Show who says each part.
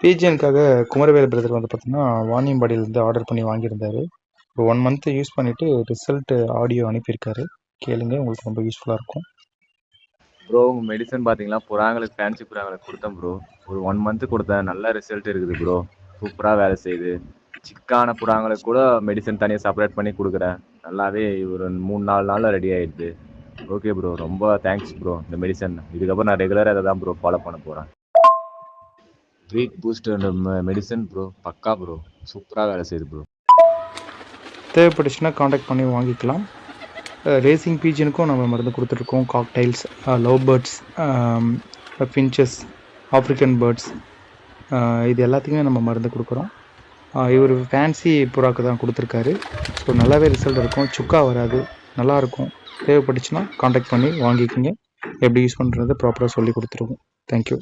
Speaker 1: பிஜிஎனுக்காக Kumaravel brother வந்து பார்த்தீங்கன்னா வாணியம்பாடியிலேருந்து order பண்ணி வாங்கியிருந்தாரு. ஒரு 1 மந்த் யூஸ் பண்ணிவிட்டு ரிசல்ட் ஆடியோ அனுப்பியிருக்காரு. கேளுங்க, உங்களுக்கு ரொம்ப யூஸ்ஃபுல்லாக இருக்கும்.
Speaker 2: ப்ரோ உங்கள் மெடிசன் பார்த்தீங்கன்னா புறாங்களுக்கு ஃபேன்சி புறாங்களுக்கு கொடுத்தேன் ப்ரோ. ஒரு 1 மந்த்து கொடுத்தேன். நல்ல ரிசல்ட் இருக்குது ப்ரோ. சூப்பராக வேலை செய்யுது. சிக்கான புறாங்களுக்கு கூட மெடிசன் தனியாக செப்பரேட் பண்ணி கொடுக்குறேன். நல்லாவே ஒரு 3-4 நாளில் ரெடி ஆகிடுது. ஓகே ப்ரோ, ரொம்ப தேங்க்ஸ் ப்ரோ. இந்த மெடிசன் இதுக்கப்புறம் நான் ரெகுலராக இதை தான் ப்ரோ ஃபாலோ பண்ண போகிறேன். ப்ரீட் பூஸ்டர் மெடிசன் ப்ரோ, பக்கா ப்ரோ, சூப்பராக வேலை செய்யுது ப்ரோ.
Speaker 1: தேவைப்பட்டுச்சுன்னா காண்டாக்ட் பண்ணி வாங்கிக்கலாம். ரேசிங் பீஜனுக்கும் நம்ம மருந்து கொடுத்துட்ருக்கோம். Cocktails, love birds, finches, African birds, இது எல்லாத்துக்குமே நம்ம மருந்து கொடுக்குறோம். இவர் ஃபேன்சி புறாக்கு தான் கொடுத்துருக்காரு. ஸோ நல்லாவே ரிசல்ட் இருக்கும். சுக்கா வராது, நல்லாயிருக்கும். தேவைப்பட்டுச்சுன்னா காண்டாக்ட் பண்ணி வாங்கிக்கிங்க. எப்படி யூஸ் பண்ணுறது ப்ராப்பராக சொல்லி கொடுத்துருவோம். தேங்க்யூ.